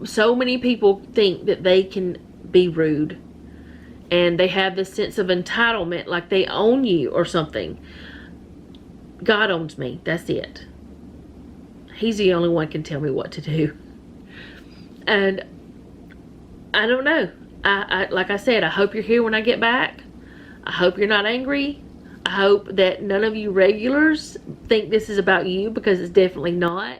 so many people think that they can be rude, and they have this sense of entitlement, like they own you or something. God owns me. That's it. He's the only one can tell me what to do. And I don't know. I like I said, I hope you're here when I get back. I hope you're not angry. I hope that none of you regulars think this is about you, because it's definitely not.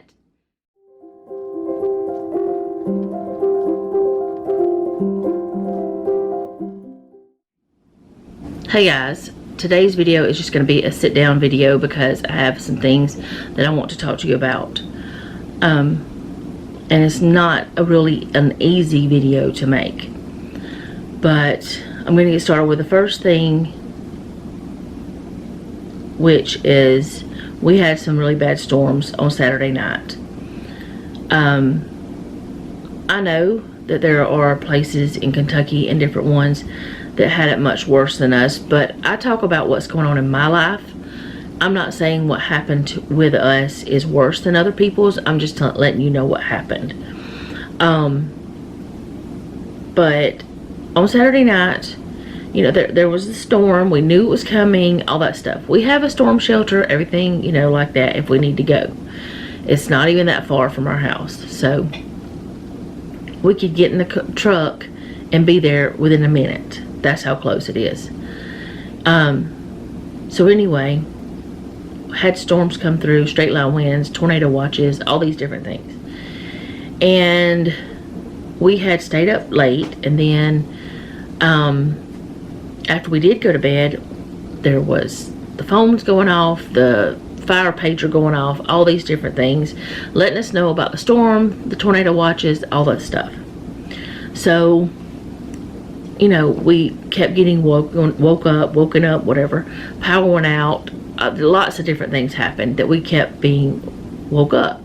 Hey guys, today's video is just going to be a sit down video because I have some things that I want to talk to you about. And it's not an easy video to make. But I'm going to get started with the first thing, which is we had some really bad storms on Saturday night. I know that there are places in Kentucky and different ones that had it much worse than us, but I talk about what's going on in my life. I'm not saying what happened with us is worse than other people's. I'm just letting you know what happened. But on Saturday night, you know, there was a storm. We knew it was coming, all that stuff. We have a storm shelter, everything, you know, like that if we need to go. It's not even that far from our house. So we could get in the truck and be there within a minute. That's how close it is. So anyway, had storms come through, straight line winds, tornado watches, all these different things. And we had stayed up late, and then after we did go to bed, there was the phones going off, the fire pager going off, all these different things, letting us know about the storm, the tornado watches, all that stuff. So, you know, we kept getting woken up, whatever. Power went out. Lots of different things happened that we kept being woke up.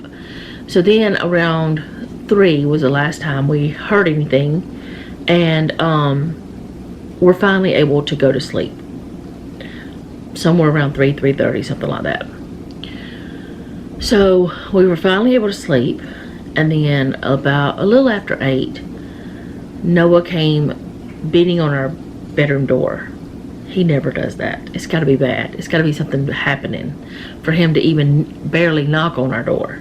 So then around 3 was the last time we heard anything, and we're finally able to go to sleep. Somewhere around 3:30, something like that. So we were finally able to sleep, and then about a little after 8, Noah came beating on our bedroom door. He never does that. It's got to be bad. It's got to be something happening for him to even barely knock on our door.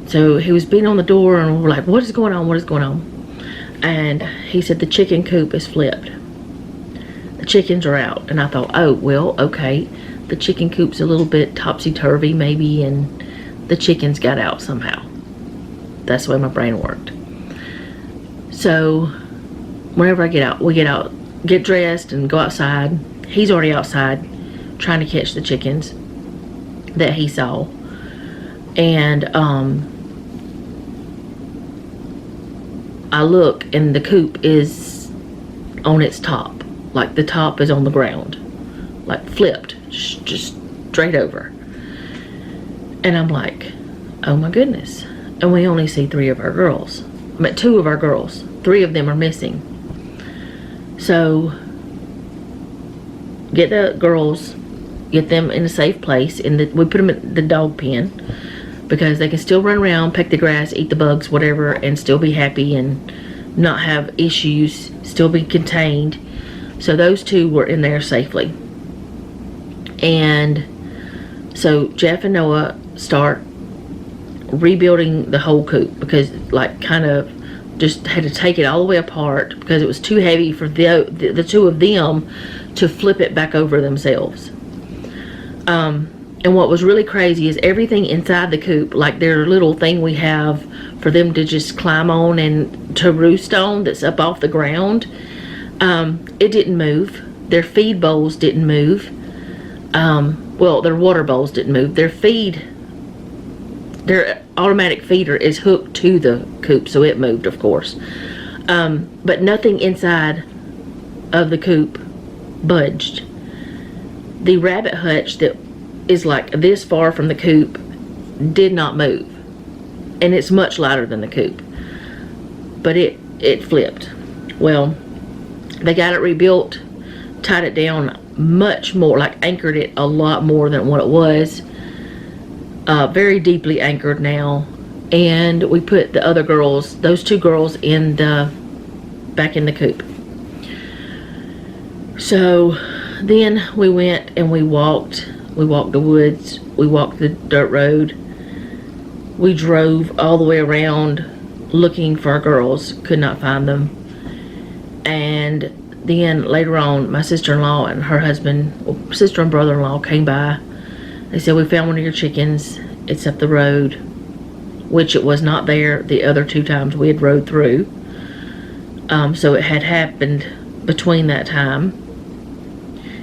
So he was beating on the door, and we're like, what is going on? What is going on? And he said the chicken coop is flipped. The chickens are out. And I thought, oh, well, okay. The chicken coop's a little bit topsy-turvy maybe, and the chickens got out somehow. That's the way my brain worked. So whenever I get out, we get dressed and go outside. He's already outside trying to catch the chickens that he saw. And I look, and the coop is on its top. Like the top is on the ground. Like flipped. Just straight over. And I'm like, oh my goodness. And we only see 3 of our girls. I mean, 2 of our girls. 3 of them are missing. So get the girls, get them in a safe place. We put them in the dog pen because they can still run around, peck the grass, eat the bugs, whatever, and still be happy and not have issues, still be contained. So those 2 were in there safely. And so Jeff and Noah start rebuilding the whole coop, because like kind of just had to take it all the way apart because it was too heavy for the 2 of them to flip it back over themselves. And what was really crazy is everything inside the coop, like their little thing we have for them to just climb on and to roost on that's up off the ground, it didn't move. Their feed bowls didn't move. Well, their water bowls didn't move. Their automatic feeder is hooked to the coop, so it moved, of course. But nothing inside of the coop budged. The rabbit hutch that is like this far from the coop did not move. And it's much lighter than the coop. But it flipped. Well, they got it rebuilt, tied it down much more, like anchored it a lot more than what it was. Very deeply anchored now. and we put the other girls, those 2 girls, back in the coop. So then we went and we walked the woods, we walked the dirt road, we drove all the way around looking for our girls, could not find them. And then later on, my sister-in-law and her husband, sister and brother-in-law, came by. They said, we found one of your chickens, it's up the road, which it was not there the other 2 times we had rode through. So it had happened between that time.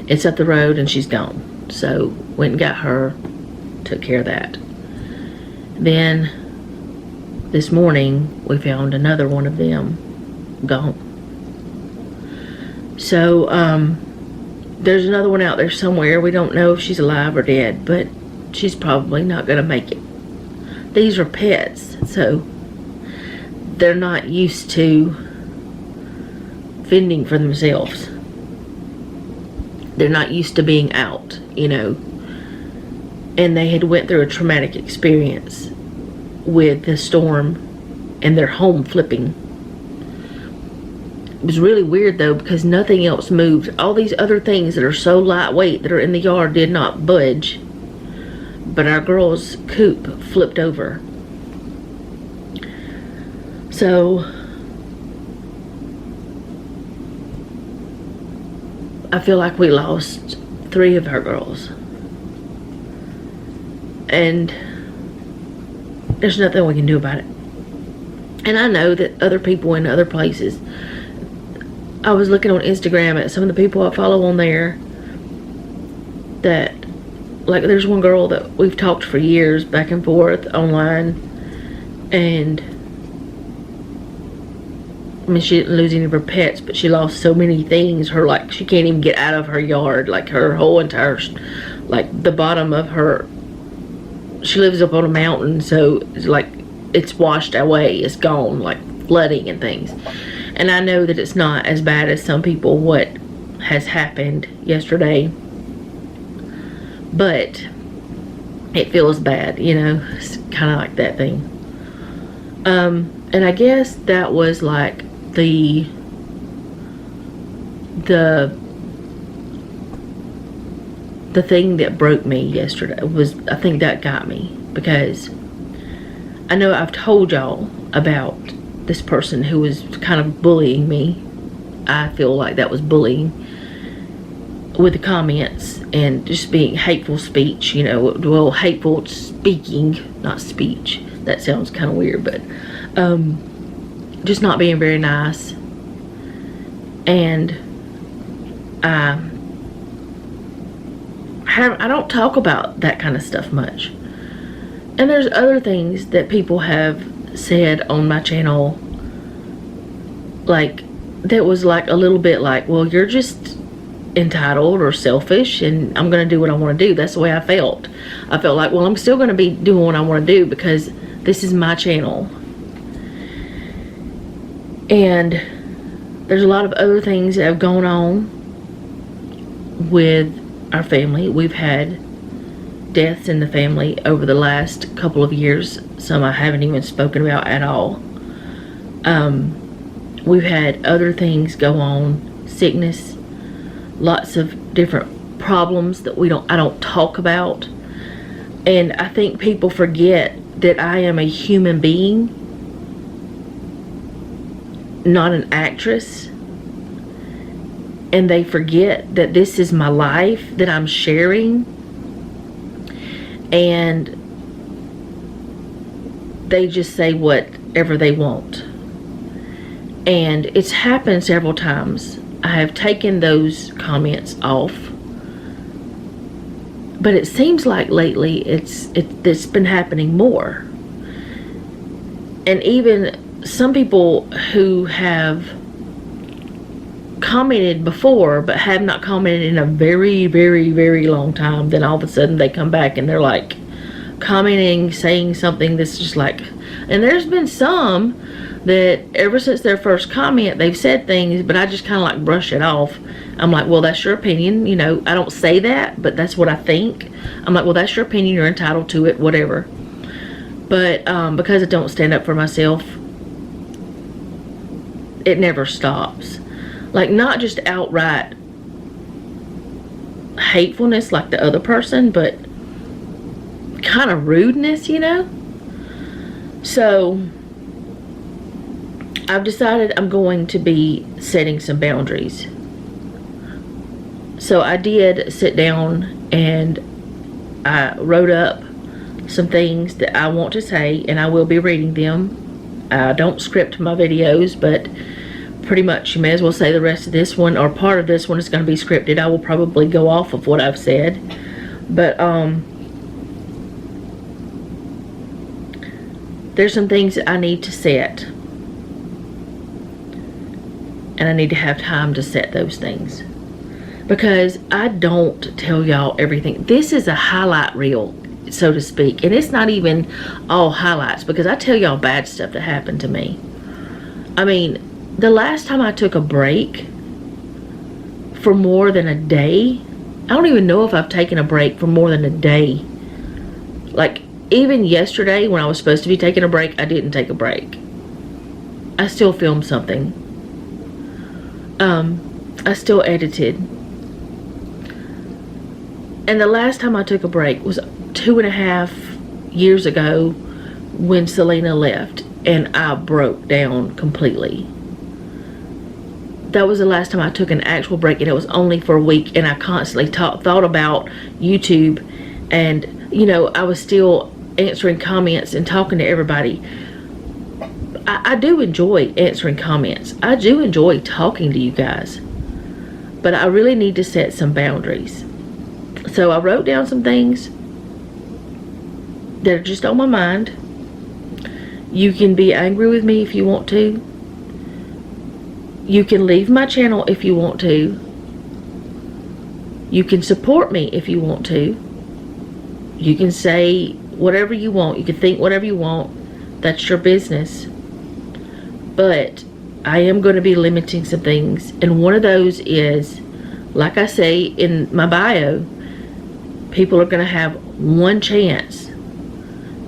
It's up the road and she's gone. So went and got her, took care of that. Then this morning we found another one of them gone. So there's another one out there somewhere. We don't know if she's alive or dead, but she's probably not gonna make it. These are pets, so they're not used to fending for themselves. They're not used to being out, you know. And they had went through a traumatic experience with the storm and their home flipping. It was really weird though, because nothing else moved. All these other things that are so lightweight that are in the yard did not budge. But our girl's coop flipped over. So I feel like we lost 3 of our girls. And there's nothing we can do about it. And I know that other people in other places, I was looking on Instagram at some of the people I follow on there, that, like, there's one girl that we've talked for years back and forth online, and I mean, she didn't lose any of her pets, but she lost so many things. Her, like, she can't even get out of her yard. Like, her whole entire, like, the bottom of her, she lives up on a mountain, so it's like, it's washed away. It's gone, like, flooding and things. And I know that it's not as bad as some people, what has happened yesterday. But it feels bad, you know. It's kind of like that thing. And I guess that was like the thing that broke me yesterday. Was, I think that got me, because I know I've told y'all about this person who was kind of bullying me. I feel like that was bullying, with the comments and just being hateful speech, you know. Well, hateful speaking, not speech. That sounds kind of weird, but just not being very nice. And I don't talk about that kind of stuff much. And there's other things that people have said on my channel, like, that was like a little bit like, well, you're just entitled or selfish, and I'm gonna do what I want to do. That's the way I felt. I felt like, well, I'm still gonna be doing what I want to do, because this is my channel. And there's a lot of other things that have gone on with our family. We've had deaths in the family over the last couple of years. Some I haven't even spoken about at all. We've had other things go on, sickness, lots of different problems that I don't talk about. And I think people forget that I am a human being, not an actress. And they forget that this is my life that I'm sharing. And they just say whatever they want. And it's happened several times. I have taken those comments off. But it seems like lately it's been happening more. And even some people who have commented before but have not commented in a very, very, very long time, then all of a sudden they come back and they're like commenting, saying something that's just like, and there's been some that ever since their first comment they've said things, but I just kind of like brush it off. I'm like, well, that's your opinion, you know. I don't say that, but that's what I think. I'm like, well, that's your opinion, you're entitled to it, whatever. But because I don't stand up for myself, it never stops. Like, not just outright hatefulness like the other person, but kind of rudeness, you know? So I've decided I'm going to be setting some boundaries. So I did sit down and I wrote up some things that I want to say, and I will be reading them. I don't script my videos, but pretty much you may as well say the rest of this one, or part of this one, is going to be scripted. I will probably go off of what I've said. But there's some things that I need to set. And I need to have time to set those things. Because I don't tell y'all everything. This is a highlight reel, so to speak. And it's not even all highlights, because I tell y'all bad stuff that happened to me. I mean, the last time I took a break for more than a day, I don't even know if I've taken a break for more than a day. Like, even yesterday when I was supposed to be taking a break, I didn't take a break. I still filmed something. I still edited. And the last time I took a break was 2.5 years ago when Selena left and I broke down completely. That was the last time I took an actual break, and it was only for a week, and I constantly thought about YouTube, and you know, I was still answering comments and talking to everybody. I do enjoy answering comments. I do enjoy talking to you guys, but I really need to set some boundaries. So I wrote down some things that are just on my mind. You can be angry with me if you want to. You can leave my channel if you want to. You can support me if you want to. You can say whatever you want. You can think whatever you want. That's your business. But I am going to be limiting some things. And one of those is, like I say in my bio, people are going to have one chance.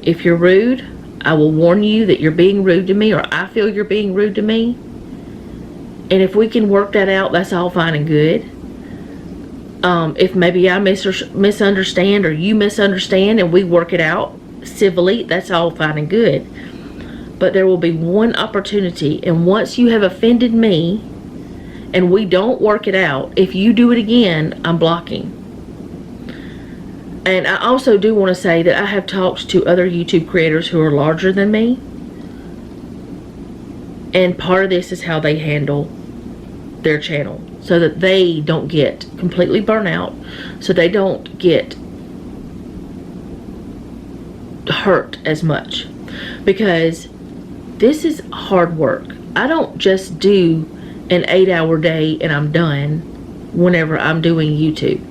If you're rude, I will warn you that you're being rude to me, or I feel you're being rude to me. And if we can work that out, that's all fine and good. If maybe I misunderstand, or you misunderstand, and we work it out civilly, that's all fine and good. But there will be one opportunity, and once you have offended me and we don't work it out, if you do it again, I'm blocking. And I also do want to say that I have talked to other YouTube creators who are larger than me, and part of this is how they handle their channel, so that they don't get completely burnt out, so they don't get hurt as much, because this is hard work. I don't just do an 8-hour day and I'm done whenever I'm doing YouTube.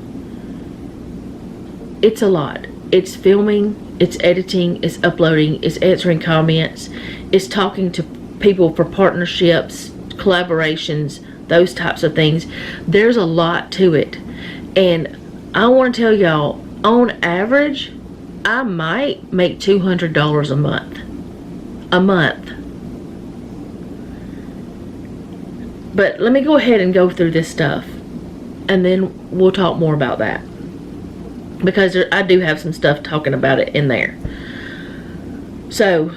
It's a lot. It's filming, it's editing, it's uploading, it's answering comments, it's talking to people for partnerships, collaborations, those types of things. There's a lot to it. And I want to tell y'all, on average, I might make $200 a month. A month. But let me go ahead and go through this stuff, and then we'll talk more about that, because I do have some stuff talking about it in there. So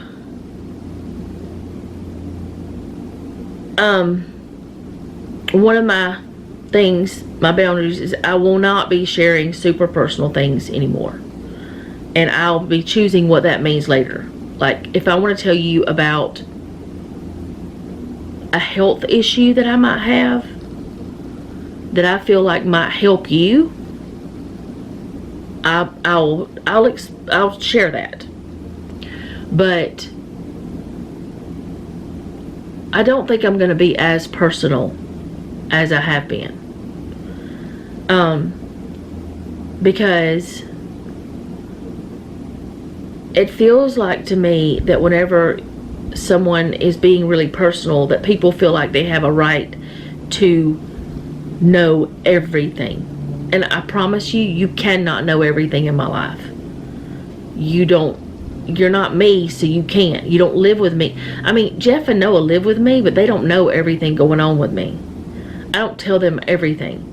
one of my things, my boundaries, is I will not be sharing super personal things anymore, and I'll be choosing what that means later. Like, if I want to tell you about a health issue that I might have, that I feel like might help you, I'll share that. But I don't think I'm going to be as personal as I have been, because it feels like to me that whenever someone is being really personal, that people feel like they have a right to know everything. And I promise you, you cannot know everything in my life. You don't you're not me, so you can't. You don't live with me. I mean, Jeff and Noah live with me, but they don't know everything going on with me. I don't tell them everything.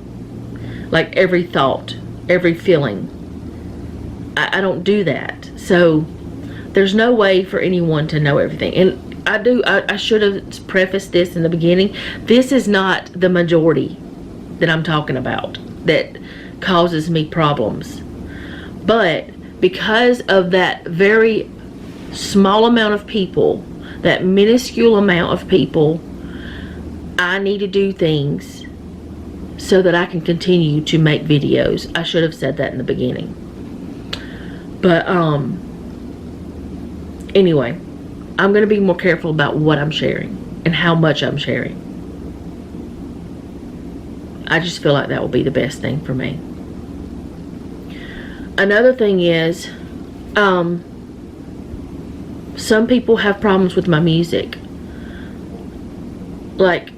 Like every thought, every feeling. I don't do that. So there's no way for anyone to know everything. And I should have prefaced this in the beginning. This is not the majority that I'm talking about that causes me problems. But because of that very small amount of people, that minuscule amount of people, I need to do things so that I can continue to make videos. I should have said that in the beginning. But anyway, I'm going to be more careful about what I'm sharing and how much I'm sharing. I just feel like that will be the best thing for me. Another thing is, some people have problems with my music. Like,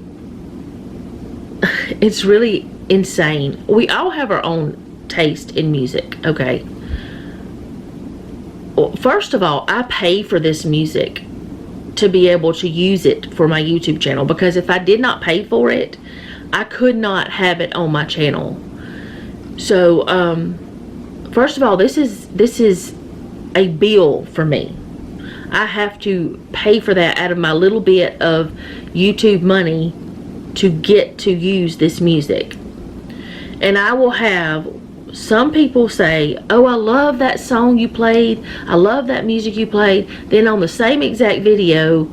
it's really insane. We all have our own taste in music, okay? Well, first of all, I pay for this music to be able to use it for my YouTube channel, because if I did not pay for it, I could not have it on my channel. So, first of all, this is a bill for me. I have to pay for that out of my little bit of YouTube money to get to use this music. And I will have some people say, oh, I love that song you played, I love that music you played. Then on the same exact video,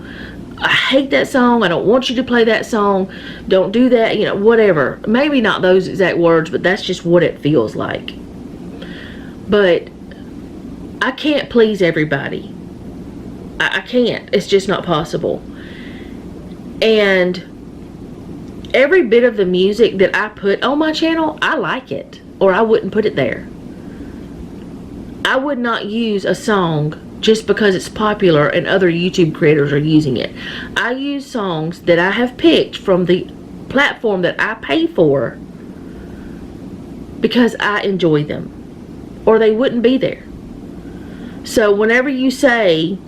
I hate that song, I don't want you to play that song, don't do that, you know, whatever. Maybe not those exact words, but that's just what it feels like. But I can't please everybody. I can't. It's just not possible. And every bit of the music that I put on my channel, I like it, or I wouldn't put it there. I would not use a song just because it's popular and other YouTube creators are using it. I use songs that I have picked from the platform that I pay for because I enjoy them, or they wouldn't be there. So whenever you say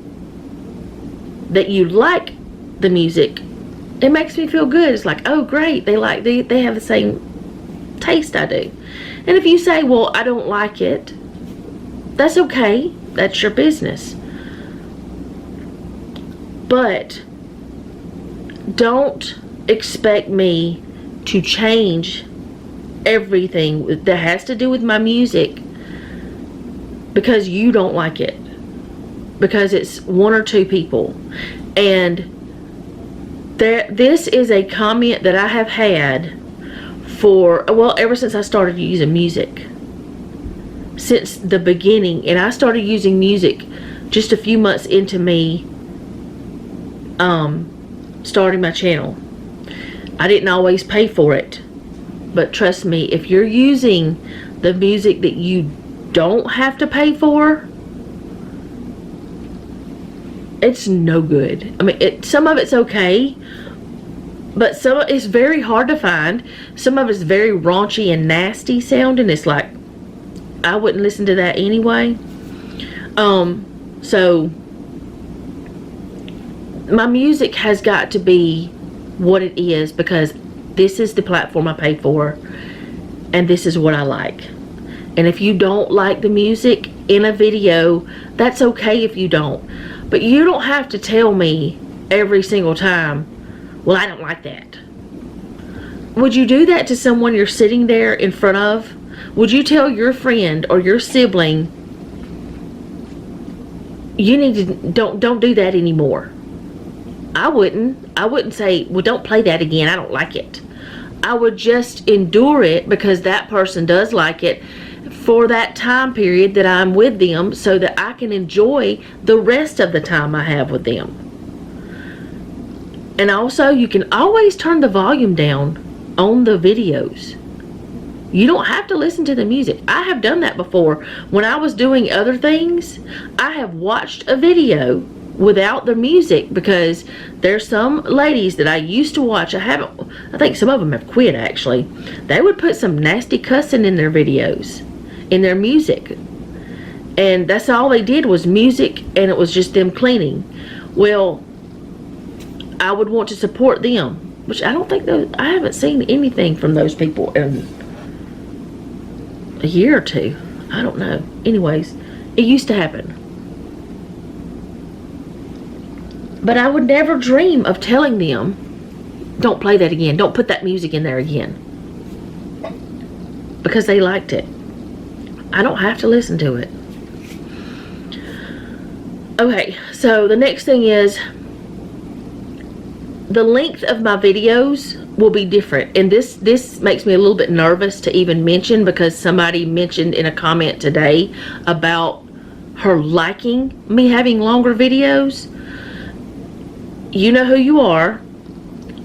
that you like the music, it makes me feel good. It's like, oh great, they have the same taste I do. And if you say, well, I don't like it, that's okay. That's your business. But don't expect me to change everything that has to do with my music because you don't like it, because it's one or two people. And this is a comment that I have had for, well, ever since I started using music, since the beginning. And I started using music just a few months into me starting my channel. I didn't always pay for it, but trust me, if you're using the music that you don't have to pay for, it's no good. I mean, some of it's okay, but some it's very hard to find. Some of it's very raunchy and nasty sounding. It's like, I wouldn't listen to that anyway. So my music has got to be what it is because this is the platform I pay for, and this is what I like. And if you don't like the music in a video, that's okay if you don't. But you don't have to tell me every single time, well, I don't like that. Would you do that to someone you're sitting there in front of? Would you tell your friend or your sibling, you need to, don't do that anymore? I wouldn't say, well, don't play that again, I don't like it. I would just endure it because that person does like it for that time period that I'm with them, so that I can enjoy the rest of the time I have with them. And also, you can always turn the volume down on the videos. You don't have to listen to the music. I have done that before. When I was doing other things, I have watched a video without the music because there's some ladies that I used to watch. I think some of them have quit actually. They would put some nasty cussing in their videos, in their music. And that's all they did was music, and it was just them cleaning. Well, I would want to support them, which I don't think I haven't seen anything from those people in a year or two. I don't know. Anyways, it used to happen. But I would never dream of telling them, don't play that again. Don't put that music in there again. Because they liked it. I don't have to listen to it. Okay, so the next thing is the length of my videos will be different. And this makes me a little bit nervous to even mention, because somebody mentioned in a comment today about her liking me having longer videos. You know who you are.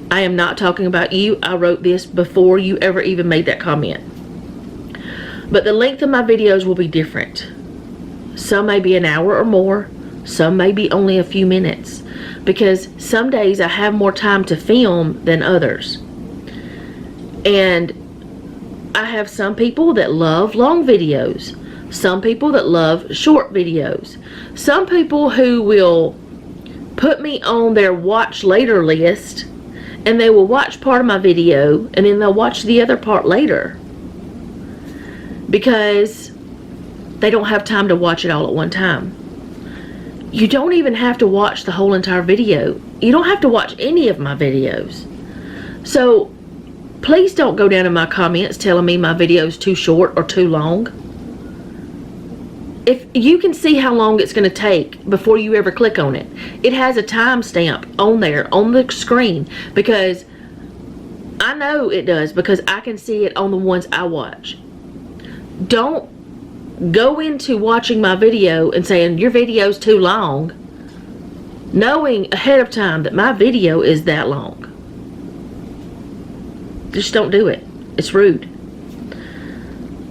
I am not talking about you. I wrote this before you ever even made that comment. But the length of my videos will be different. Some may be an hour or more. Some may be only a few minutes, because some days I have more time to film than others. And I have some people that love long videos, some people that love short videos, some people who will put me on their watch later list, and they will watch part of my video and then they'll watch the other part later, because they don't have time to watch it all at one time. You don't even have to watch the whole entire video. You don't have to watch any of my videos. So please don't go down in my comments telling me my video is too short or too long. If you can see how long it's going to take before you ever click on it. It has a timestamp on there on the screen, because I know it does, because I can see it on the ones I watch. Don't go into watching my video and saying your video's too long, knowing ahead of time that my video is that long. Just don't do it. It's rude.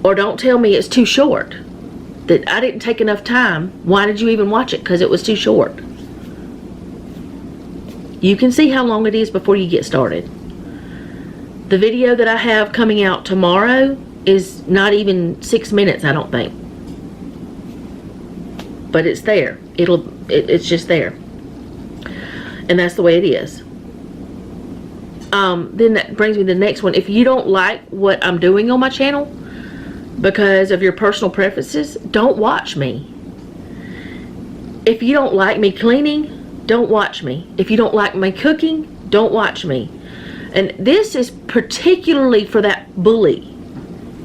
Or don't tell me it's too short, that I didn't take enough time. Why did you even watch it? Because it was too short. You can see how long it is before you get started. The video that I have coming out tomorrow is not even 6 minutes, I don't think. But it's there. It's just there. And that's the way it is. Then that brings me to the next one. If you don't like what I'm doing on my channel because of your personal preferences, don't watch me. If you don't like me cleaning, don't watch me. If you don't like my cooking, don't watch me. And this is particularly for that bully.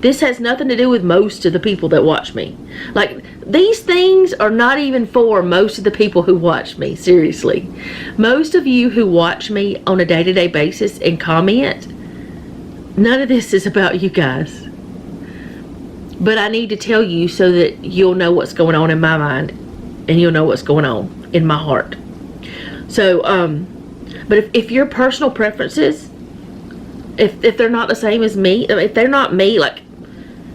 This has nothing to do with most of the people that watch me. Like, these things are not even for most of the people who watch me, seriously. Most of you who watch me on a day-to-day basis and comment, none of this is about you guys. But I need to tell you so that you'll know what's going on in my mind, and you'll know what's going on in my heart. So, but if your personal preferences, if they're not the same as me, if they're not me, like,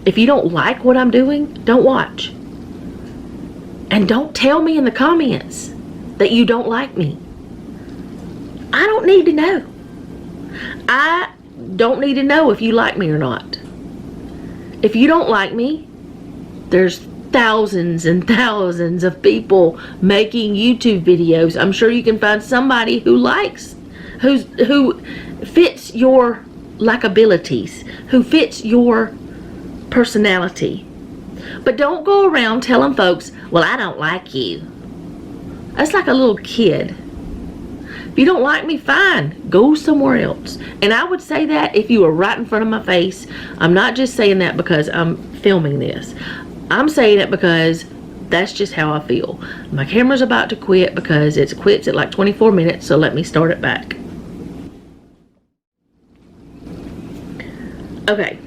if you don't like what I'm doing, don't watch. And don't tell me in the comments that you don't like me. I don't need to know. I don't need to know if you like me or not. If you don't like me, there's thousands and thousands of people making YouTube videos. I'm sure you can find somebody who likes, who fits your likabilities, who fits your personality. But don't go around telling folks, well, I don't like you. That's like a little kid. If you don't like me, fine, go somewhere else. And I would say that if you were right in front of my face. I'm not just saying that because I'm filming this. I'm saying it because that's just how I feel. My camera's about to quit because it quits at like 24 minutes, so let me start it back. Okay.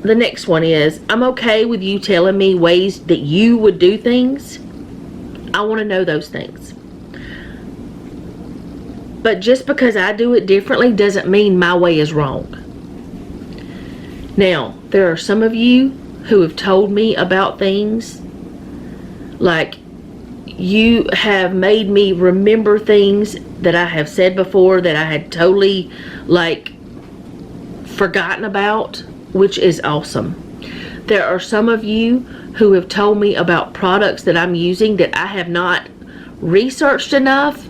The next one is, I'm okay with you telling me ways that you would do things. I want to know those things. But just because I do it differently doesn't mean my way is wrong. Now, there are some of you who have told me about things, like you have made me remember things that I have said before that I had totally like forgotten about, which is awesome. There are some of you who have told me about products that I'm using that I have not researched enough.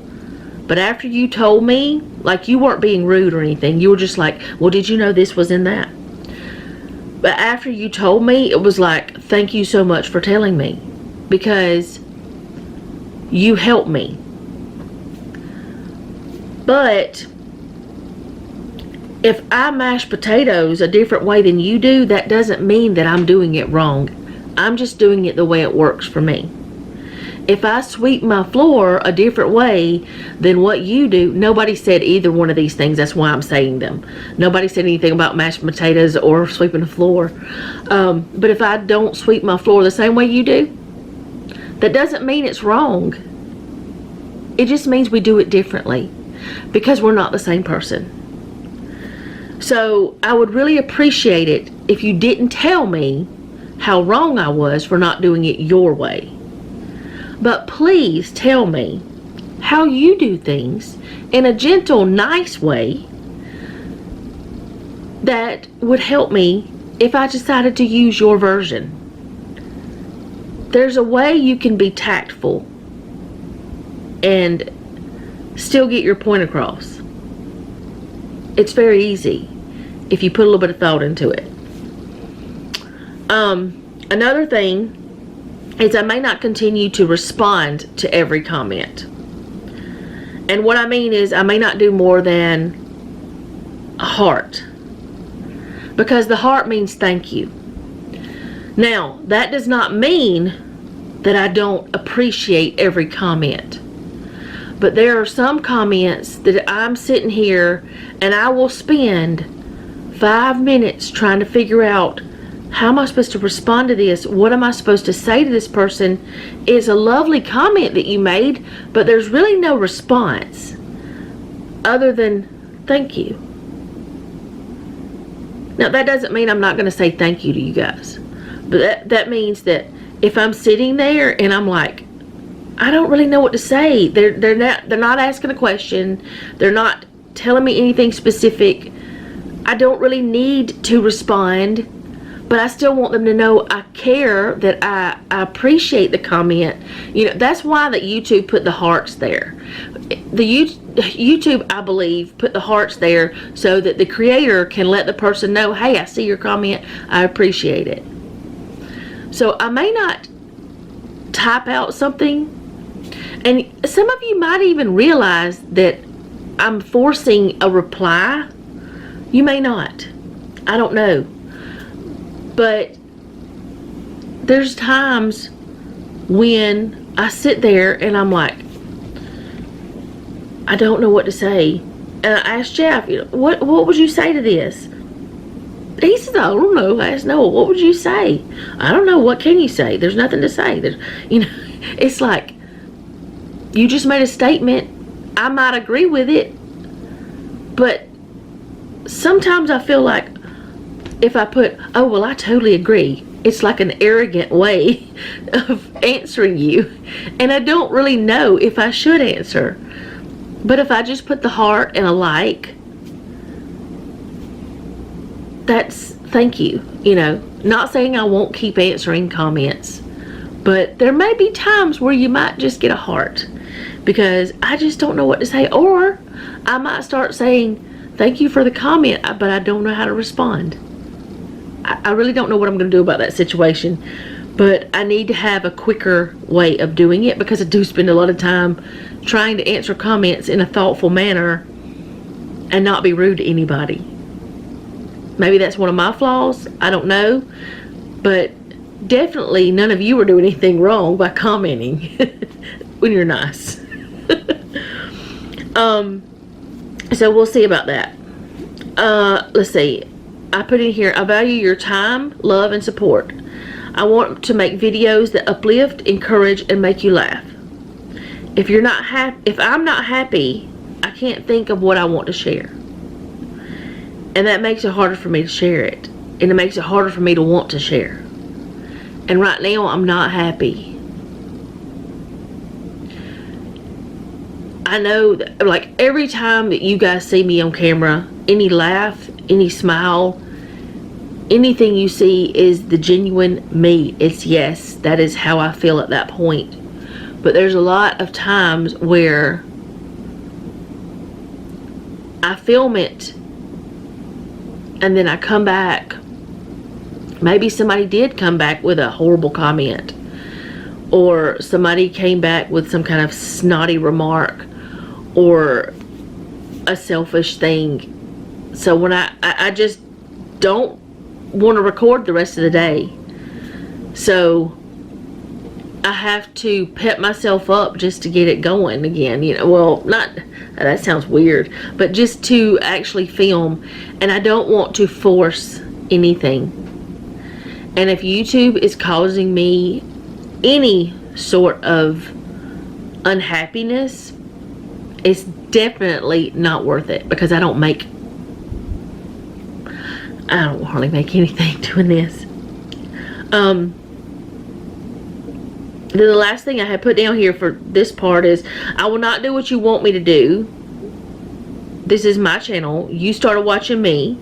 But after you told me, like, you weren't being rude or anything. You were just like, well, did you know this was in that? But after you told me, it was like, thank you so much for telling me. Because you helped me. But if I mash potatoes a different way than you do, that doesn't mean that I'm doing it wrong. I'm just doing it the way it works for me. If I sweep my floor a different way than what you do, nobody said either one of these things. That's why I'm saying them. Nobody said anything about mashed potatoes or sweeping the floor. But if I don't sweep my floor the same way you do, that doesn't mean it's wrong. It just means we do it differently because we're not the same person. So I would really appreciate it if you didn't tell me how wrong I was for not doing it your way. But please tell me how you do things in a gentle, nice way that would help me if I decided to use your version. There's a way you can be tactful and still get your point across. It's very easy if you put a little bit of thought into it. Another thing is I may not continue to respond to every comment. And what I mean is I may not do more than a heart. Because the heart means thank you. Now, that does not mean that I don't appreciate every comment. But there are some comments that I'm sitting here and I will spend 5 minutes trying to figure out, how am I supposed to respond to this? What am I supposed to say to this person? It's a lovely comment that you made, but there's really no response other than thank you. Now, that doesn't mean I'm not going to say thank you to you guys. But that means that if I'm sitting there and I'm like, I don't really know what to say. They're not asking a question. They're not telling me anything specific. I don't really need to respond, but I still want them to know I care, that I appreciate the comment. You know, that's why that YouTube put the hearts there. YouTube, I believe, put the hearts there so that the creator can let the person know, hey, I see your comment. I appreciate it. So I may not type out something. And some of you might even realize that I'm forcing a reply. You may not. I don't know. But there's times when I sit there and I'm like, I don't know what to say. And I asked Jeff, what would you say to this? He says, I don't know. I asked Noah, what would you say? I don't know. What can you say? There's nothing to say. It's like, you just made a statement. I might agree with it. But sometimes I feel like if I put, oh, well, I totally agree. It's like an arrogant way of answering you. And I don't really know if I should answer. But if I just put the heart and a like, that's thank you. Not saying I won't keep answering comments. But there may be times where you might just get a heart. Because I just don't know what to say. Or I might start saying, thank you for the comment, but I don't know how to respond. I really don't know what I'm going to do about that situation. But I need to have a quicker way of doing it, because I do spend a lot of time trying to answer comments in a thoughtful manner and not be rude to anybody. Maybe that's one of my flaws. I don't know. But definitely none of you are doing anything wrong by commenting when you're nice. So we'll see about that. Let's see. I put in here, I value your time, love, and support. I want to make videos that uplift, encourage, and make you laugh. If I'm not happy, I can't think of what I want to share. And that makes it harder for me to share it. And it makes it harder for me to want to share. And right now, I'm not happy. I know that, like, every time that you guys see me on camera, any laugh, any smile, anything you see is the genuine me. It's yes, that is how I feel at that point. But there's a lot of times where I film it and then I come back. Maybe somebody did come back with a horrible comment, or somebody came back with some kind of snotty remark or a selfish thing. So when I just don't want to record the rest of the day. So I have to pep myself up just to get it going again. You know, well, not, that sounds weird, but just to actually film. And I don't want to force anything. And if YouTube is causing me any sort of unhappiness, it's definitely not worth it, because I don't hardly make anything doing this. The last thing I had put down here for this part is, I will not do what you want me to do. This is my channel. You started watching me.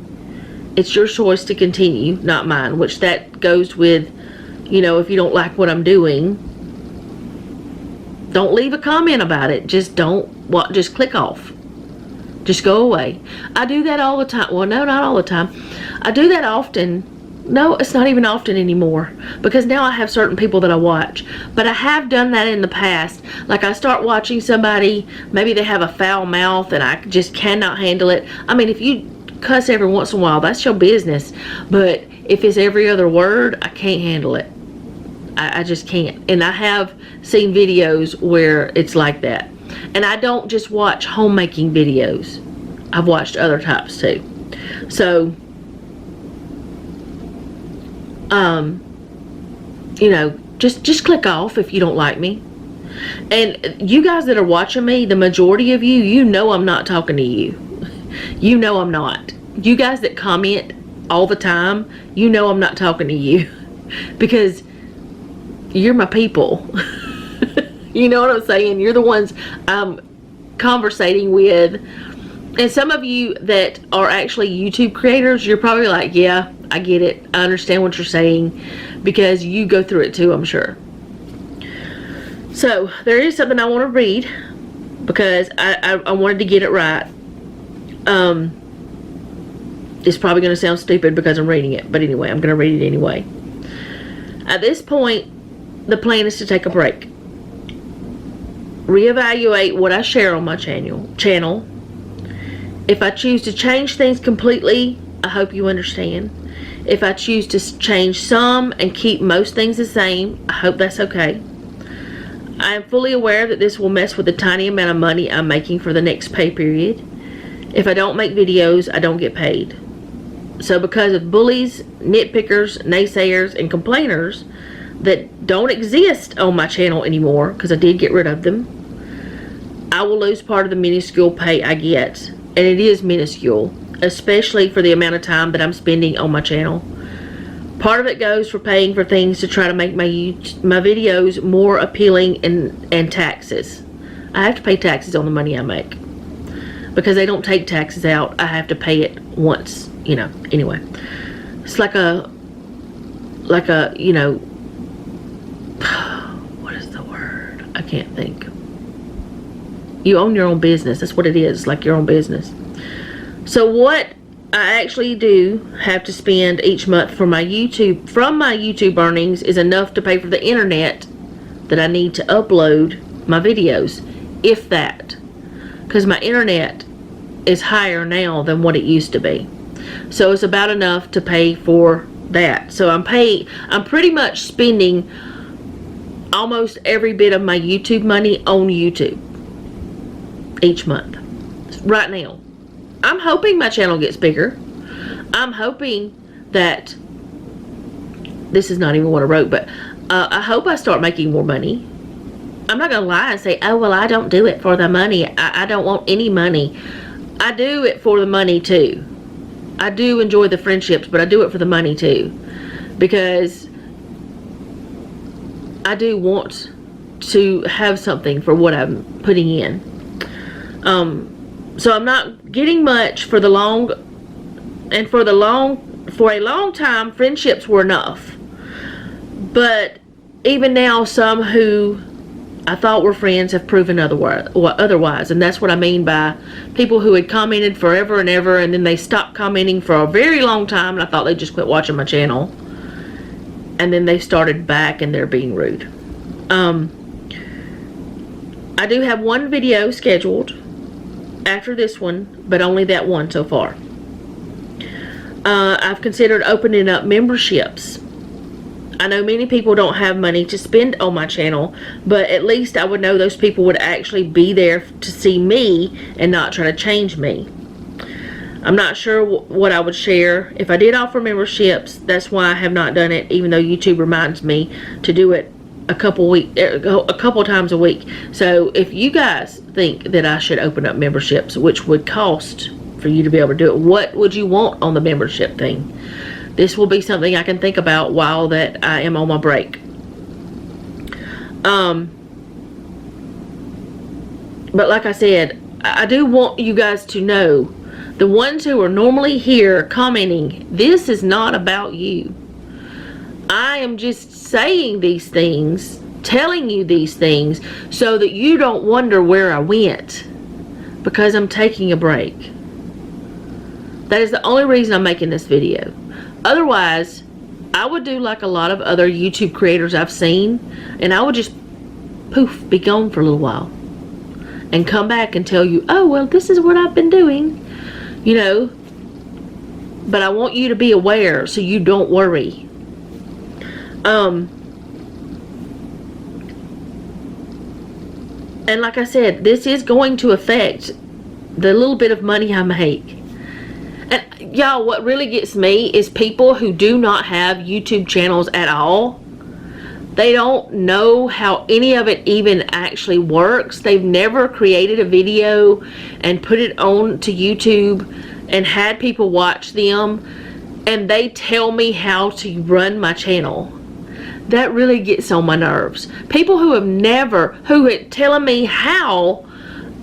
It's your choice to continue, not mine. Which that goes with, you know, if you don't like what I'm doing, don't leave a comment about it. Just just click off. Just go away. I do that all the time. Well, no, not all the time. I do that often. No, it's not even often anymore, because now I have certain people that I watch. But I have done that in the past. Like, I start watching somebody, maybe they have a foul mouth and I just cannot handle it. I mean, if you cuss every once in a while, that's your business. But if it's every other word, I can't handle it. I just can't. And I have seen videos where it's like that. And I don't just watch homemaking videos. I've watched other types too. So, you know, just click off if you don't like me. And you guys that are watching me, the majority of you, you know I'm not talking to you. You know I'm not. You guys that comment all the time, you know I'm not talking to you. Because you're my people. You know what I'm saying? You're the ones I'm conversating with. And some of you that are actually YouTube creators, you're probably like, yeah, I get it. I understand what you're saying, because you go through it too, I'm sure. So there is something I want to read, because I wanted to get it right. It's probably going to sound stupid because I'm reading it, but anyway, I'm going to read it anyway. At this point, the plan is to take a break. Reevaluate what I share on my channel. If I choose to change things completely, I hope you understand. If I choose to change some and keep most things the same, I hope that's okay. I am fully aware that this will mess with the tiny amount of money I'm making for the next pay period. If I don't make videos, I don't get paid. So because of bullies, nitpickers, naysayers, and complainers that don't exist on my channel anymore, because I did get rid of them, I will lose part of the minuscule pay I get. And it is minuscule, especially for the amount of time that I'm spending on my channel. Part of it goes for paying for things to try to make my videos more appealing, and taxes. I have to pay taxes on the money I make, because they don't take taxes out. I have to pay it once, you know. Anyway, it's like a, you know, what is the word? I can't think. You own your own business. That's what it is, like your own business. So what I actually do have to spend each month for my YouTube, from my YouTube earnings, is enough to pay for the internet that I need to upload my videos, if that. Because my internet is higher now than what it used to be. So it's about enough to pay for that. So I'm pretty much spending almost every bit of my YouTube money on YouTube each month right now. I'm hoping my channel gets bigger. I'm hoping that, this is not even what I wrote, but I hope I start making more money. I'm not gonna lie and say, oh well, I don't do it for the money. I don't want any money. I do it for the money too. I do enjoy the friendships, but I do it for the money too, because I do want to have something for what I'm putting in. So I'm not getting much for the long for a long time, friendships were enough. But even now, some who I thought were friends have proven otherwise. And that's what I mean by people who had commented forever and ever, and then they stopped commenting for a very long time, and I thought they just quit watching my channel. And then they started back and they're being rude. I do have one video scheduled after this one, but only that one so far. I've considered opening up memberships. I know many people don't have money to spend on my channel, but at least I would know those people would actually be there to see me and not try to change me. I'm not sure what I would share. If I did offer memberships, that's why I have not done it, even though YouTube reminds me to do it a couple times a week. So if you guys think that I should open up memberships, which would cost for you to be able to do it, what would you want on the membership thing? This will be something I can think about while that I am on my break. But like I said, I do want you guys to know, the ones who are normally here commenting, this is not about you. I am just saying these things, telling you these things, so that you don't wonder where I went, because I'm taking a break. That is the only reason I'm making this video. Otherwise, I would do like a lot of other YouTube creators I've seen, and I would just poof, be gone for a little while and come back and tell you, oh, well, this is what I've been doing, you know. But I want you to be aware so you don't worry. And like I said, this is going to affect the little bit of money I make. And y'all, what really gets me is people who do not have YouTube channels at all. They don't know how any of it even actually works. They've never created a video and put it on to YouTube and had people watch them, and they tell me how to run my channel. That really gets on my nerves. People who are telling me how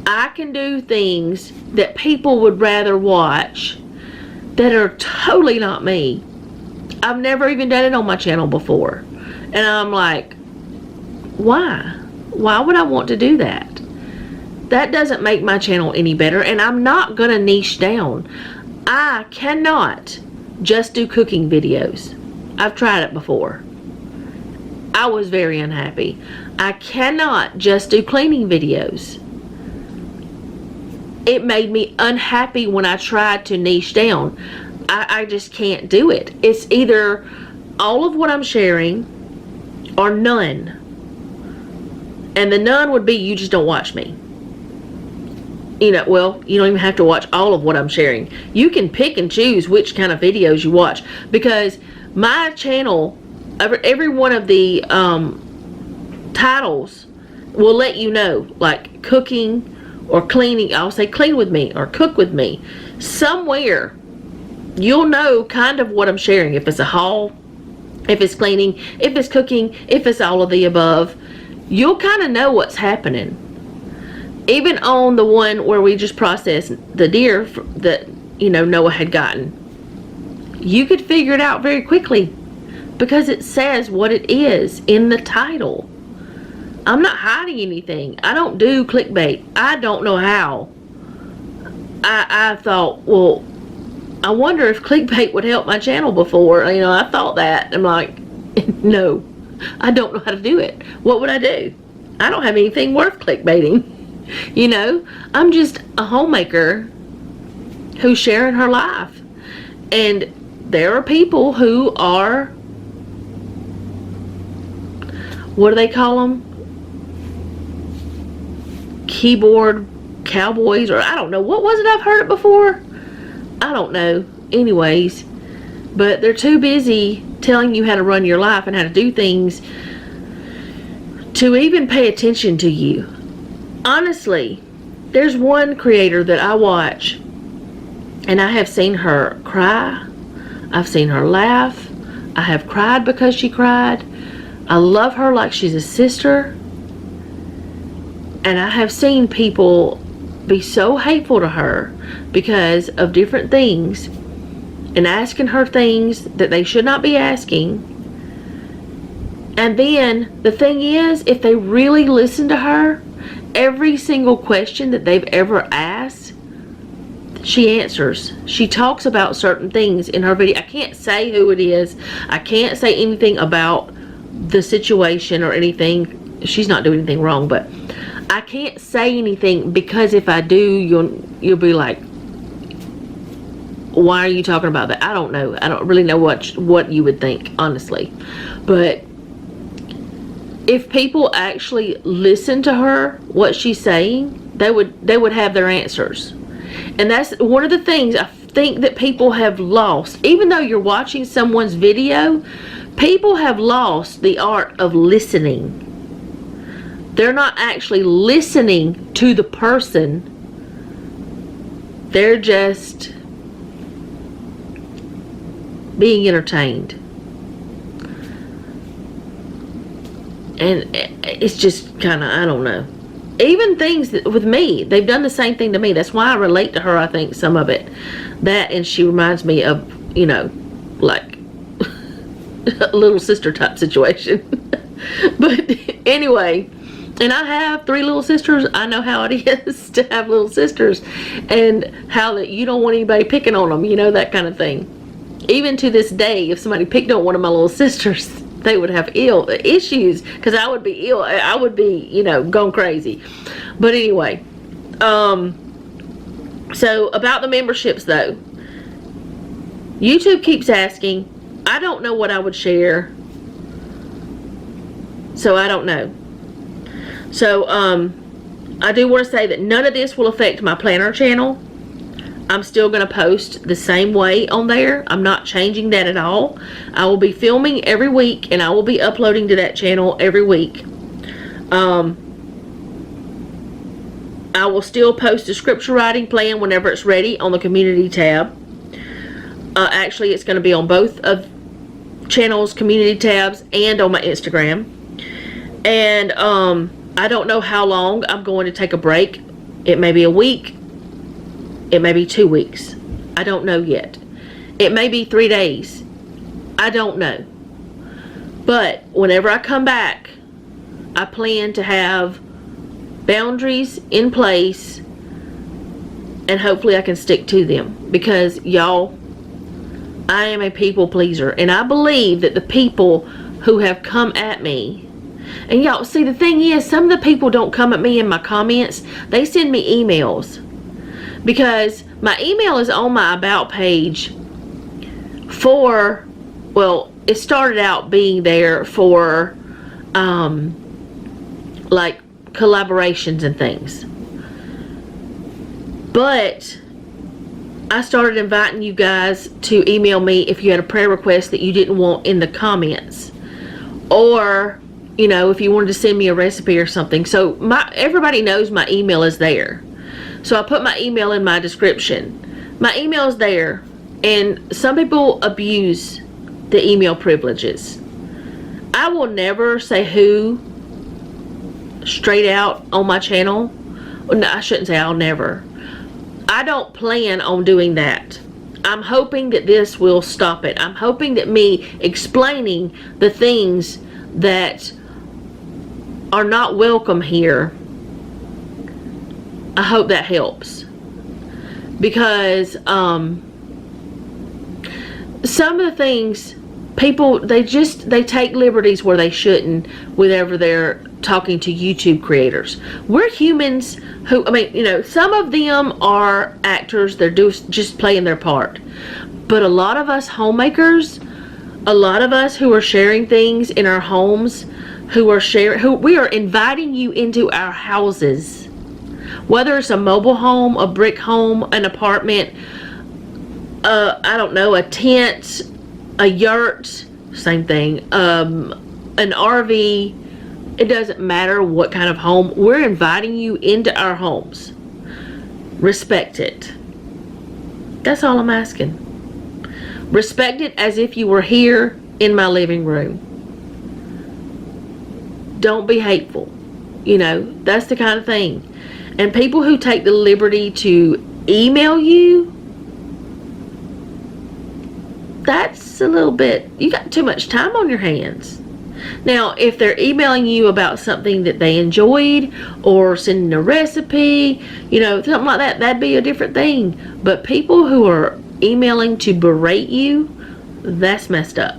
I can do things that people would rather watch that are totally not me. I've never even done it on my channel before. And I'm like, why? Why would I want to do that? That doesn't make my channel any better, and I'm not gonna niche down. I cannot just do cooking videos. I've tried it before. I was very unhappy. I cannot just do cleaning videos. It made me unhappy when I tried to niche down. I just can't do it. It's either all of what I'm sharing or none. And the none would be you just don't watch me. You know, well, you don't even have to watch all of what I'm sharing. You can pick and choose which kind of videos you watch, because my channel, every one of the titles will let you know, like cooking or cleaning. I'll say clean with me or cook with me. Somewhere you'll know kind of what I'm sharing. If it's a haul, if it's cleaning, if it's cooking, if it's all of the above, you'll kind of know what's happening. Even on the one where we just processed the deer that, you know, Noah had gotten, you could figure it out very quickly because it says what it is in the title. I'm not hiding anything. I don't do clickbait. I don't know how. I thought, well, I wonder if clickbait would help my channel before. You know, I thought that. I'm like, no, I don't know how to do it. What would I do? I don't have anything worth clickbaiting. You know, I'm just a homemaker who's sharing her life. And there are people who are, what do they call them? Keyboard cowboys, or I don't know. What was it? I've heard it before. I don't know. Anyways, but they're too busy telling you how to run your life and how to do things to even pay attention to you. Honestly, there's one creator that I watch, and I have seen her cry. I've seen her laugh. I have cried because she cried. I love her like she's a sister. And I have seen people be so hateful to her because of different things. and asking her things that they should not be asking. And then the thing is, if they really listen to her, every single question that they've ever asked, she answers. She talks about certain things in her video. I can't say who it is. I can't say anything about the situation or anything. She's not doing anything wrong, but I can't say anything, because if I do, you'll be like, why are you talking about that? I don't know. I don't really know what you would think, honestly. But if people actually listen to her, what she's saying, they would have their answers. And that's one of the things I think that people have lost. Even though you're watching someone's video, people have lost the art of listening. They're not actually listening to the person. They're just being entertained. And it's just kind of, I don't know. Even things that, with me, they've done the same thing to me. That's why I relate to her, I think, some of it. That, and she reminds me of, you know, like a little sister type situation. But anyway, and I have 3 little sisters. I know how it is to have little sisters, and how that you don't want anybody picking on them, you know, that kind of thing. Even to this day, if somebody picked on one of my little sisters, they would have issues, because I would be ill. I would be, you know, going crazy. But anyway, so about the memberships though, YouTube keeps asking. I don't know what I would share, so I don't know. So I do want to say that none of this will affect my planner channel. I'm still going to post the same way on there. I'm not changing that at all. I will be filming every week, and I will be uploading to that channel every week. I will still post a scripture writing plan whenever it's ready on the community tab. Actually, it's going to be on both of channels' community tabs and on my Instagram. And I don't know how long I'm going to take a break. It may be a week. It may be 2 weeks. I don't know yet. It may be 3 days. I don't know. But whenever I come back, I plan to have boundaries in place, and hopefully I can stick to them. Because y'all, I am a people pleaser, and I believe that the people who have come at me, and y'all, see, the thing is, some of the people don't come at me in my comments. They send me emails. Because my email is on my about page for, well, it started out being there for like collaborations and things. But I started inviting you guys to email me if you had a prayer request that you didn't want in the comments, or, you know, if you wanted to send me a recipe or something. So everybody knows my email is there. So I put my email in my description. My email is there, and some people abuse the email privileges. I will never say who straight out on my channel. No, I shouldn't say I'll never. I don't plan on doing that. I'm hoping that this will stop it. I'm hoping that me explaining the things that are not welcome here, I hope that helps. Because some of the things, people, they take liberties where they shouldn't whenever they're talking to YouTube creators. We're humans who, I mean, you know, some of them are actors. They're just playing their part. But a lot of us homemakers, a lot of us who are sharing things in our homes, who we are inviting you into our houses. Whether it's a mobile home, a brick home, an apartment, I don't know, a tent, a yurt, same thing, an RV, it doesn't matter what kind of home. We're inviting you into our homes. Respect it. That's all I'm asking. Respect it as if you were here in my living room. Don't be hateful. You know, that's the kind of thing. And people who take the liberty to email you, that's a little bit, you got too much time on your hands. Now, if they're emailing you about something that they enjoyed or sending a recipe, you know, something like that, that'd be a different thing. But people who are emailing to berate you, that's messed up.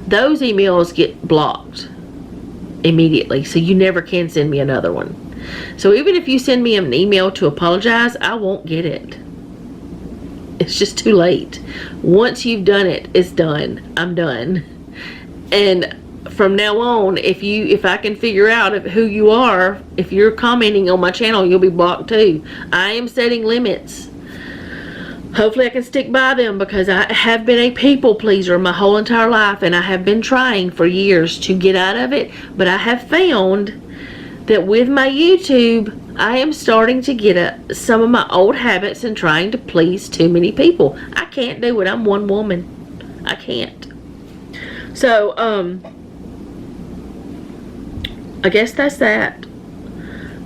Those emails get blocked immediately, so you never can send me another one. So even if you send me an email to apologize, I won't get it. It's just too late. Once you've done it, it's done. I'm done. And from now on, if I can figure out who you are, if you're commenting on my channel, you'll be blocked too. I am setting limits. Hopefully I can stick by them, because I have been a people pleaser my whole entire life, and I have been trying for years to get out of it. But I have found that with my YouTube, I am starting to get some of my old habits and trying to please too many people. I can't do it. I'm one woman. I can't. So, I guess that's that.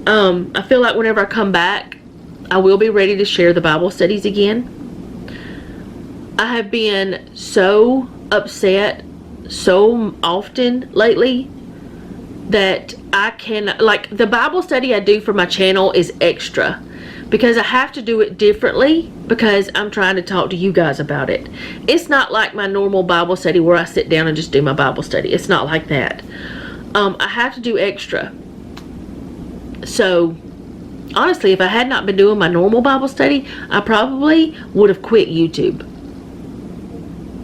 I feel like whenever I come back, I will be ready to share the Bible studies again. I have been so upset so often lately that I can, like, the Bible study I do for my channel is extra, because I have to do it differently, because I'm trying to talk to you guys about it. It's not like my normal Bible study where I sit down and just do my Bible study. It's not like that. I have to do extra. So honestly, if I had not been doing my normal Bible study, I probably would have quit YouTube,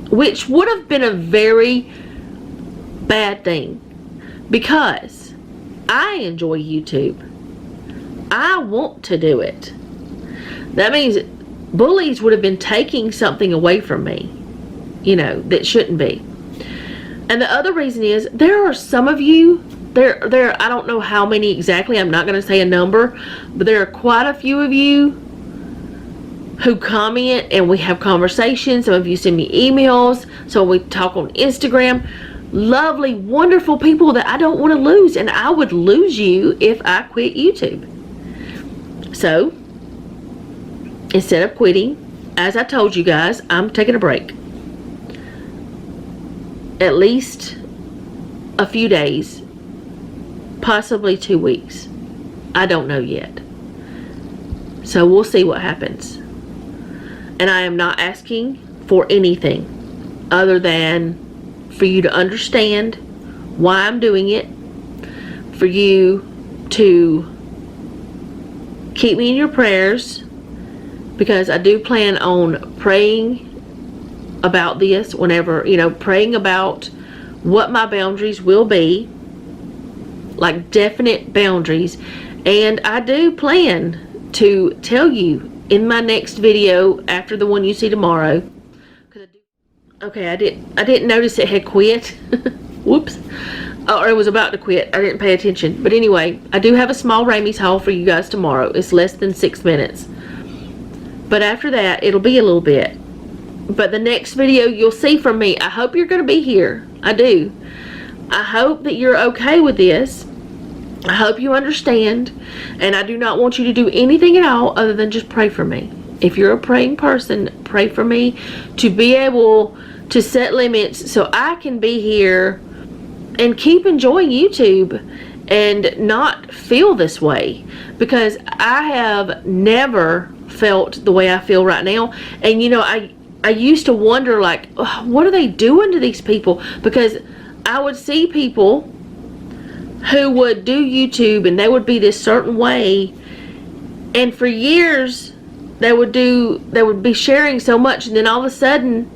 which would have been a very bad thing, because I enjoy YouTube. I want to do it. That means bullies would have been taking something away from me, you know, that shouldn't be. And the other reason is, there are some of you, I don't know how many exactly, I'm not going to say a number, but there are quite a few of you who comment and we have conversations. Some of you send me emails, so we talk on Instagram. Lovely, wonderful people that I don't want to lose, and I would lose you if I quit YouTube. So instead of quitting, as I told you guys, I'm taking a break. At least a few days, possibly 2 weeks. I don't know yet. So we'll see what happens. And I am not asking for anything other than for you to understand why I'm doing it, for you to keep me in your prayers, because I do plan on praying about this whenever, you know, praying about what my boundaries will be, like definite boundaries. And I do plan to tell you in my next video after the one you see tomorrow. Okay, I didn't notice it had quit. Whoops. Or it was about to quit. I didn't pay attention. But anyway, I do have a small Ramey's haul for you guys tomorrow. It's less than 6 minutes. But after that, it'll be a little bit. But the next video you'll see from me, I hope you're going to be here. I do. I hope that you're okay with this. I hope you understand. And I do not want you to do anything at all other than just pray for me. If you're a praying person, pray for me to be able to set limits so I can be here and keep enjoying YouTube and not feel this way, because I have never felt the way I feel right now. And you know, I used to wonder, like, what are they doing to these people? Because I would see people who would do YouTube and they would be this certain way, and for years they would be sharing so much, and then all of a sudden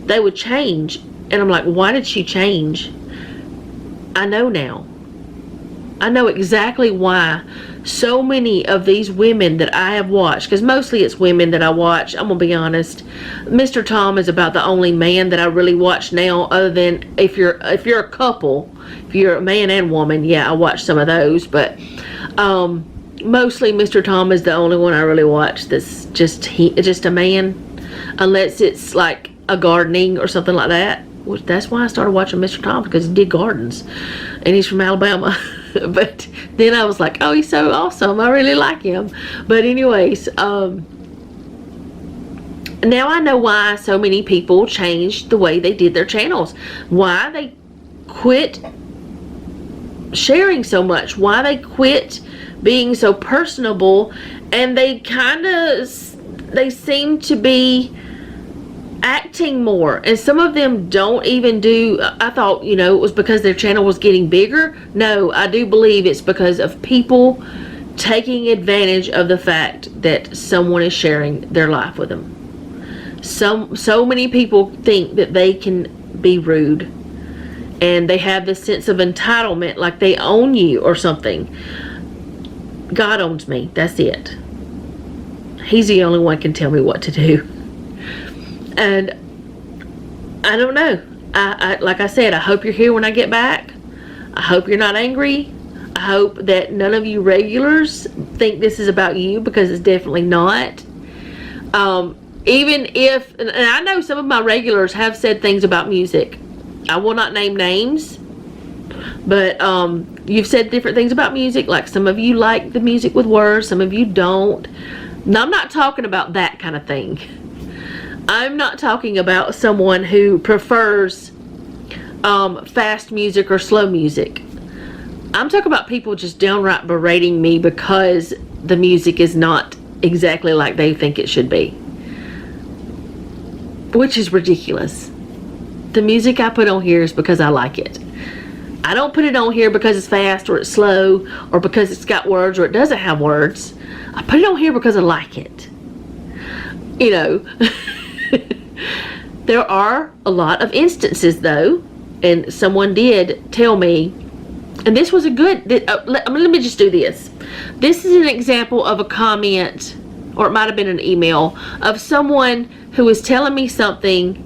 they would change. And I'm like, why did she change? I know now. I know exactly why so many of these women that I have watched, because mostly it's women that I watch, I'm gonna be honest. Mr. Tom is about the only man that I really watch now, other than if you're a couple, if you're a man and woman, yeah, I watch some of those. But mostly Mr. Tom is the only one I really watch that's just a man, unless it's like a gardening or something like that. Which, that's why I started watching Mr. Tom, because he did gardens, and he's from Alabama. But then I was like, oh, he's so awesome, I really like him. But anyways, Now I know why so many people changed the way they did their channels. Why they quit sharing so much. Why they quit being so personable. And they seem to be acting more. And some of them don't even do, I thought, you know, it was because their channel was getting bigger. No, I do believe it's because of people taking advantage of the fact that someone is sharing their life with them. So many people think that they can be rude, and they have this sense of entitlement, like they own you or something. God owns me. That's it. He's the only one can tell me what to do. And I don't know. I like I said, I hope you're here when I get back. I hope you're not angry. I hope that none of you regulars think this is about you, because it's definitely not. Even if, and I know some of my regulars have said things about music. I will not name names, but you've said different things about music. Like some of you like the music with words, some of you don't. Now, I'm not talking about that kind of thing. I'm not talking about someone who prefers fast music or slow music. I'm talking about people just downright berating me because the music is not exactly like they think it should be, which is ridiculous. The music I put on here is because I like it. I don't put it on here because it's fast or it's slow or because it's got words or it doesn't have words. I put it on here because I like it. You know, there are a lot of instances though, and someone did tell me, and this was a good, let me just do this. This is an example of a comment, or it might have been an email, of someone who was telling me something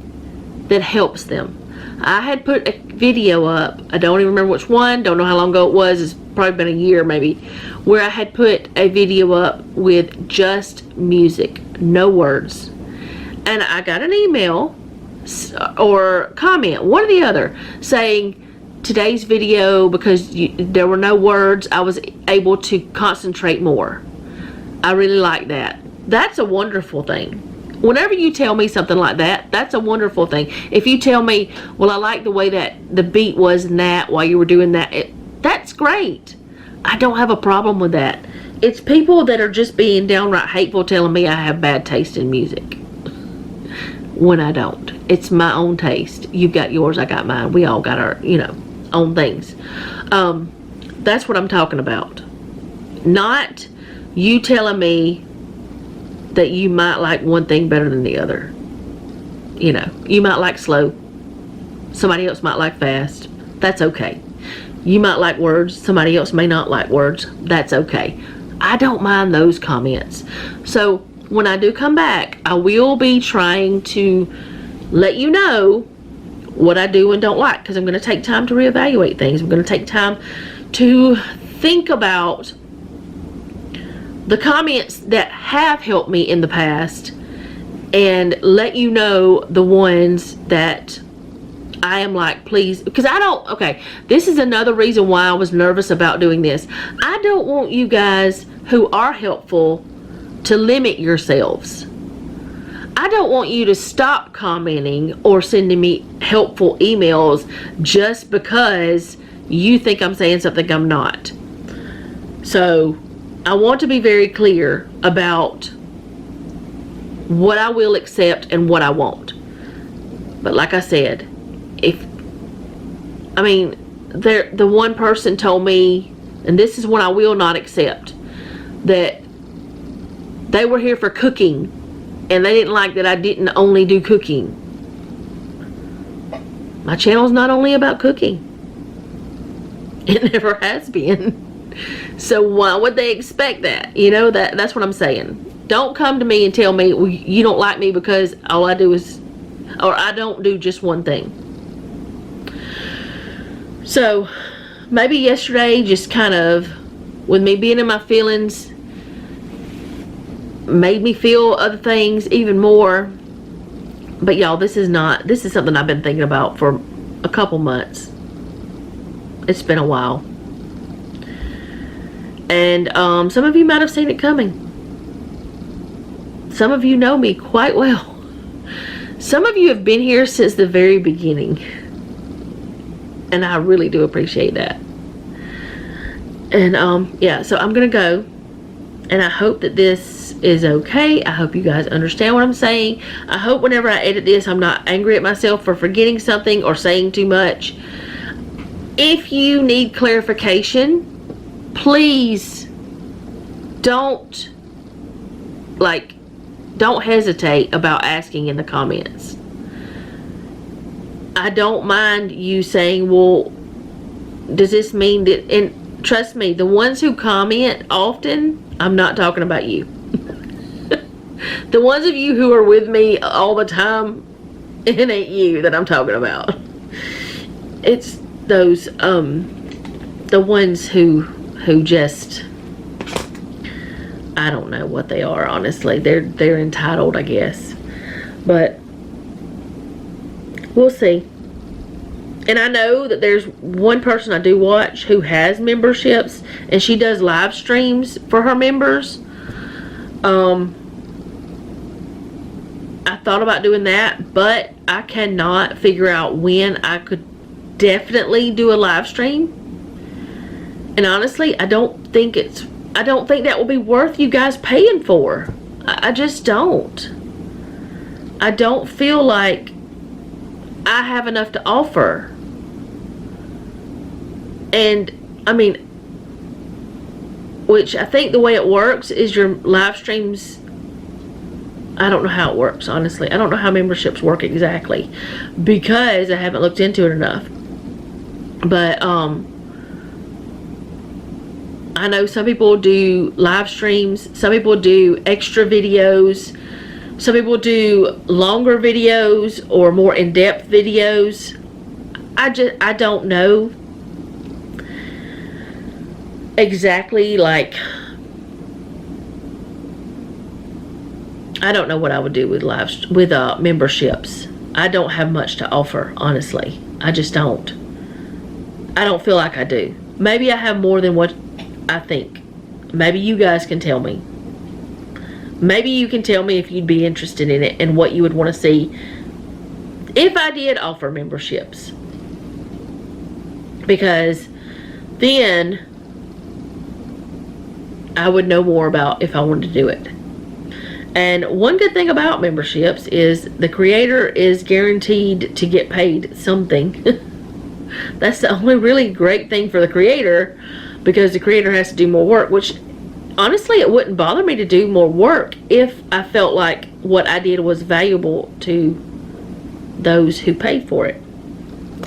that helps them. I had put a video up, I don't even remember which one, don't know how long ago it was, it's probably been a year maybe, where I had put a video up with just music, no words. And I got an email or comment, one or the other, saying today's video, because there were no words, I was able to concentrate more. I really like that. That's a wonderful thing. Whenever you tell me something like that, that's a wonderful thing. If you tell me, well, I like the way that the beat was in that while you were doing that, that's great. I don't have a problem with that. It's people that are just being downright hateful telling me I have bad taste in music when I don't. It's my own taste. You've got yours, I got mine. We all got our, you know, own things. That's what I'm talking about. Not you telling me that you might like one thing better than the other. You know, you might like slow, somebody else might like fast. That's okay. You might like words, somebody else may not like words. That's okay. I don't mind those comments. So when I do come back, I will be trying to let you know what I do and don't like, because I'm going to take time to reevaluate things. I'm going to take time to think about the comments that have helped me in the past and let you know the ones that I am like, please, because I don't, okay, this is another reason why I was nervous about doing this. I don't want you guys who are helpful to limit yourselves. I don't want you to stop commenting or sending me helpful emails just because you think I'm saying something I'm not. So I want to be very clear about what I will accept and what I won't. But like I said, the one person told me, and this is one I will not accept, that they were here for cooking and they didn't like that I didn't only do cooking. My channel's not only about cooking. It never has been. So why would they expect that? You know, that's what I'm saying. Don't come to me and tell me, well, you don't like me because all I do is, or I don't do just one thing. So maybe yesterday just kind of, with me being in my feelings, made me feel other things even more. But y'all, this is something I've been thinking about for a couple months. It's been a while. And some of you might have seen it coming. Some of you know me quite well. Some of you have been here since the very beginning, and I really do appreciate that. And yeah, so I'm gonna go, and I hope that this is okay. I hope you guys understand what I'm saying. I hope whenever I edit this, I'm not angry at myself for forgetting something or saying too much. If you need clarification, please don't hesitate about asking in the comments. I don't mind you saying, well, does this mean that, and trust me, the ones who comment often, I'm not talking about you. The ones of you who are with me all the time, it ain't you that I'm talking about. It's those, the ones who just, I don't know what they are, honestly. They're entitled, I guess. But we'll see. And I know that there's one person I do watch who has memberships, and she does live streams for her members. I thought about doing that, but I cannot figure out when I could definitely do a live stream. And honestly, I don't think that will be worth you guys paying for. I just don't. I don't feel like I have enough to offer. And I mean, which I think the way it works is your live streams, I don't know how it works, honestly. I don't know how memberships work exactly, because I haven't looked into it enough. But I know some people do live streams, some people do extra videos, some people do longer videos or more in-depth videos. I don't know exactly, like, I don't know what I would do with memberships. I don't have much to offer, honestly. I just don't. I don't feel like I do. Maybe I have more than what I think. Maybe you guys can tell me. Maybe you can tell me if you'd be interested in it and what you would want to see if I did offer memberships. Because then I would know more about if I wanted to do it. And one good thing about memberships is the creator is guaranteed to get paid something. That's the only really great thing for the creator, because the creator has to do more work, which honestly, it wouldn't bother me to do more work if I felt like what I did was valuable to those who paid for it.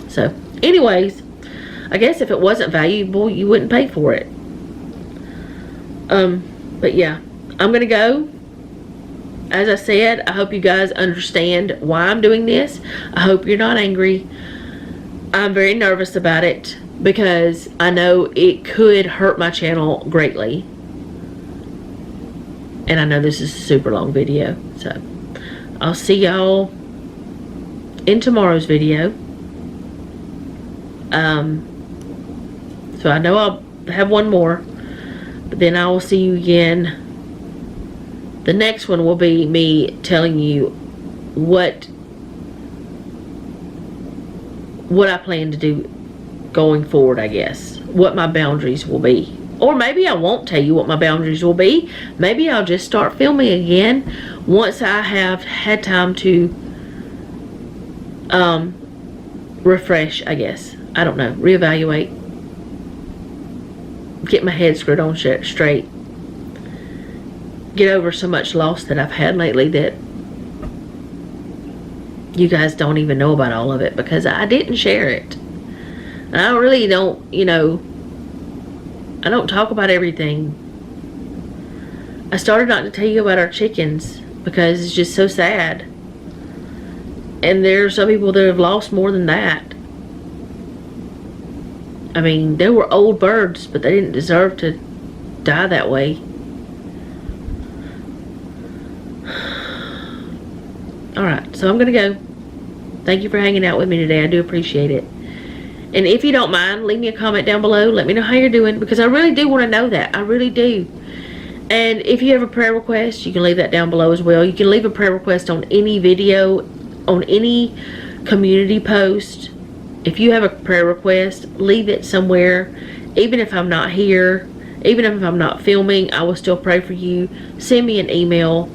So anyways, I guess if it wasn't valuable, you wouldn't pay for it. But yeah, I'm gonna go. As I said, I hope you guys understand why I'm doing this. I hope you're not angry. I'm very nervous about it because I know it could hurt my channel greatly. And I know this is a super long video. So I'll see y'all in tomorrow's video. So I know I'll have one more, but then I will see you again. The next one will be me telling you what I plan to do going forward, I guess. What my boundaries will be. Or maybe I won't tell you what my boundaries will be. Maybe I'll just start filming again once I have had time to refresh, I guess. I don't know. Reevaluate. Get my head screwed on straight. Get over so much loss that I've had lately that you guys don't even know about all of it because I didn't share it. And I really don't, you know, I don't talk about everything. I started not to tell you about our chickens because it's just so sad. And there are some people that have lost more than that. I mean, they were old birds, but they didn't deserve to die that way. Alright, so I'm going to go. Thank you for hanging out with me today. I do appreciate it. And if you don't mind, leave me a comment down below. Let me know how you're doing, because I really do want to know that. I really do. And if you have a prayer request, you can leave that down below as well. You can leave a prayer request on any video on any community post, if you have a prayer request, leave it somewhere. Even if I'm not here, even if I'm not filming, I will still pray for you. Send me an email.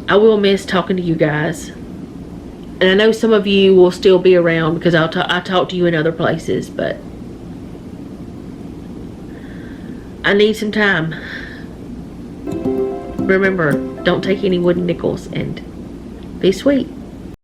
I will miss talking to you guys. And I know some of you will still be around because I talk to you in other places, but I need some time. Remember, don't take any wooden nickels, and be sweet.